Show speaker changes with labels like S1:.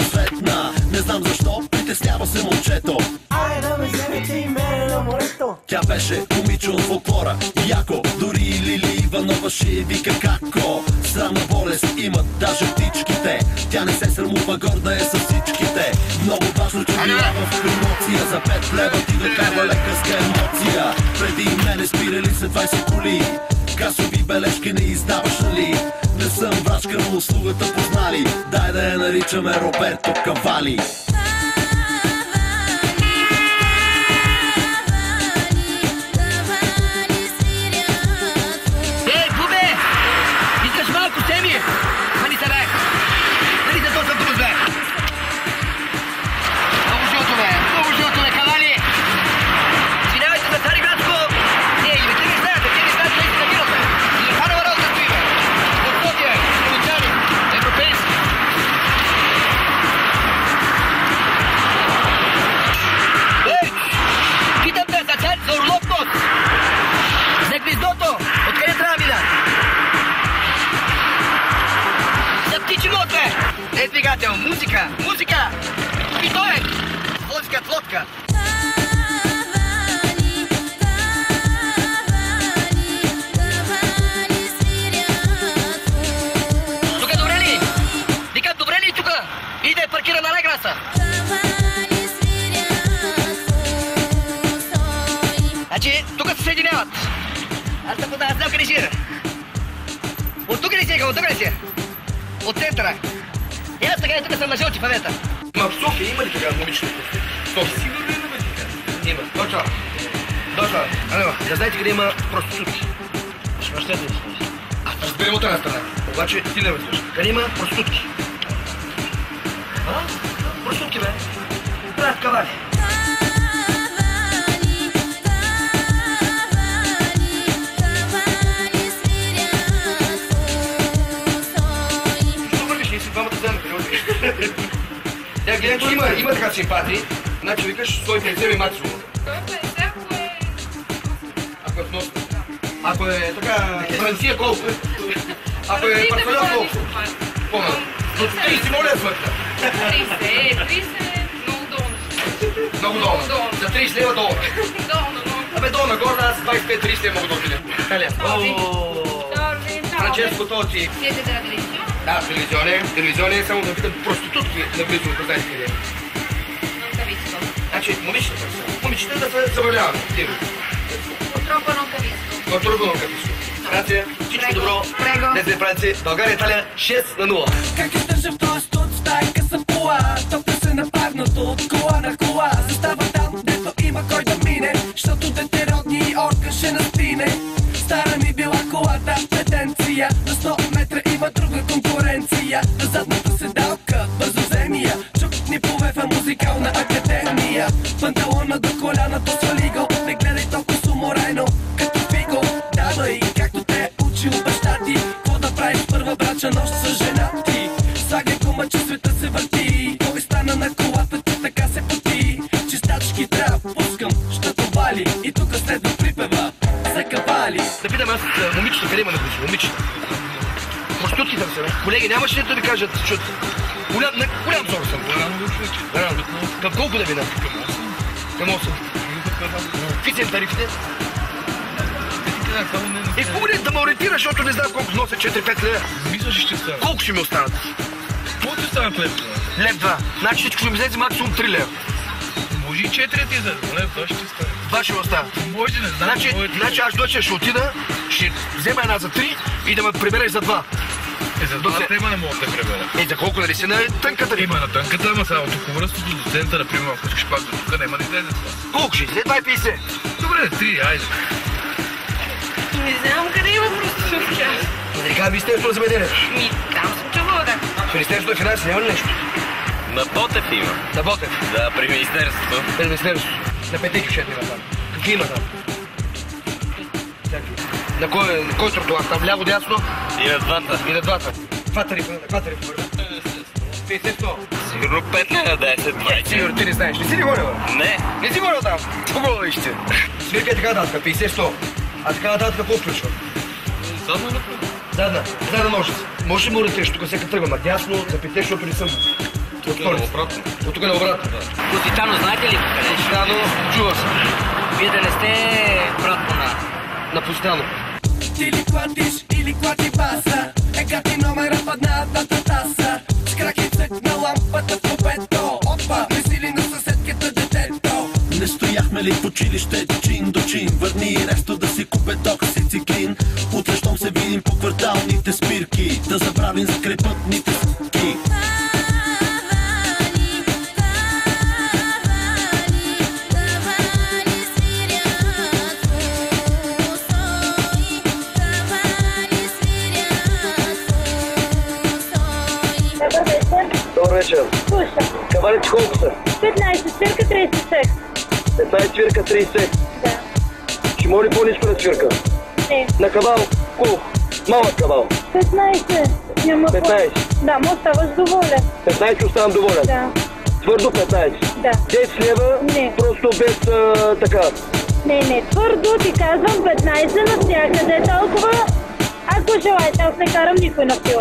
S1: просветна. Не знам защо, притеснява се момчето.
S2: Ай да ме вземете и мене на морето.
S1: Тя беше момиче от фолклора, яко. Дори Лили Иванова ще вика како. Срамна болест имат даже птичките. Тя не се срамува, горда е с всичките. Много важно, че била в промоция. За 5 лева ти докарва лекарска емоция. Преди мене спирали се 20 коли. Касови бележки не издаваш, нали? Не съм врачка, но услугата познали. Дай да я наричаме Роберто Кавали.
S3: Двигател, музика, музика! И то е! Лодка, лодка! Тука добре ли? Викам добре ли тука? Иде паркира на Райграса! Значи, тука се съединяват. Аз знам къде си. От тук ли си, от тук ли си? От центъра. И аз така и тук съм на жълти в момента.
S4: Ма в София има ли така момичета? София? Сигурно има така. Има. Точно. Точно. Да знаете къде има проститутки? Ще ще да аз разберем от една страна. Обаче ти не разбираш. Къде има проститутки? Проститутки, бе. Правят кавали. Тя гледам, че има така симпатии, значи викаш 150 и максимум.
S5: 150,
S4: ако е вносно. Ако е така Франция колко? Ако е Парфалев колко? Помня. До 30 моля е смъртта.
S5: 30, много долу.
S4: Много долу. За 30 лева долу. Абе долу нагоре, аз 25-30 лева мога да отидем. Франческо Тоци. Да, телевизионен, само да питам проститутки наблизо, да знаете къде. Значи, момичета да се забавляваме.
S5: Потропа нонкависко.
S4: Потропа нонкависко. Франция, всичко добро. Днес не Франция, България, Италия, 6-0.
S2: Как издържа в този студ, стайка са пола. Топля се нападнато от кола на кола. Застава там, дето има кой да мине. Щото дете родни орган ще настине. Стара ми била колата, претенция. На 100 метра има друга конкуренция. На задната седалка, бързоземия. Чук ни повева музикална академия. Панталона до коляната свали го. Не гледай толкова суморено, като фиго. Давай, както те учил баща ти. Какво да правиш първа брача нощ с жена ти? Слагай гума, че света се върти. Кой стана на колата, че така се поти. Чистачки трябва пускам, щото вали. И тук следва припева за кавали.
S4: Да питам аз момичета, къде има наблизо? Момичета. Проститутки там са, бе. Колеги, нямаш ли да ви кажат, че голям зор съм. Към колко да мина? Към 8. Какви са тарифите? И хубаво ли да ме ориентираш, защото не знам колко нося 4-5 лева?
S6: Мисля, че ще става.
S4: Колко ще ми останат?
S6: Какво ти става лев?
S4: Лев 2. Значи всичко ще ми влезе максимум 3 лева.
S6: Може и 4 ти за лев, това ще ти стане.
S4: Това ще ми остава.
S6: Може, не знам.
S4: Значи аз доче ще отида, ще взема една за 3 и да ме прибереш за 2.
S6: За 2 тема не мога да пребера.
S4: За колко нали си на тънката ли?
S6: Има на тънката, ама само тук връзкото до центъра, примерно, ако искаш пак до тук, няма да излезе това.
S4: Колко ще излезе? 2,50.
S6: Добре, 3, айде.
S5: Не знам къде има проститутки.
S4: Да кажа Министерството на земеделието.
S5: Там съм чувала, да.
S4: В Министерството на финанси няма ли нещо?
S7: На Ботев има.
S4: На Ботев?
S7: Да, при Министерството.
S4: При Министерството. На петеки ще има там. Какви има там? На кой тротуар? Там ляво, дясно?
S7: И на двата.
S4: И на двата. Каква тарифа? 50-100.
S7: Сигурно 5 на 10-20.
S4: Сигурно ти не знаеш. Не си ли говорил?
S7: Не.
S4: Не си говорил там? Хубаво вижте. Свирка е така нататък, 50-100. А така нататък какво включва?
S6: Задна напред.
S4: Задна ножица. Може ли му ориентираш? Тук всяка тръгва. Надясно, запите, защото не съм. От столица. От тук на обратно.
S3: Поситано, знаете ли къде?
S4: Поситано, чува се.
S3: Вие да не сте брат
S4: На Поситано.
S2: Ти ли клатиш или клати баса? Ега ти номера в едната таса. С краки цъкна лампата в купето. Опа, мисли на съседката детето.
S1: Не стояхме ли в училище чин до чин? Върни ресто да си купе токсициклин. Утре щом се видим по кварталните спирки, да забравим за крайпътните ски.
S8: Добър вечер.
S9: Слушам.
S8: Кавалите колко са?
S9: 15 свирка, 30 секс.
S8: 15 свирка, 30 секс.
S9: Да.
S8: Ще моли по-ниско на свирка?
S9: Не.
S8: На кавал колко? Малък кавал?
S9: 15. Няма
S8: 15.
S9: Да, му оставаш доволен.
S8: 15 оставам доволен?
S9: Да.
S8: Твърдо 15?
S9: Да.
S8: 10 лева?
S9: Не.
S8: Просто без така?
S9: Не, твърдо ти казвам 15 навсякъде толкова. Ако желаете, аз не карам никой на пила.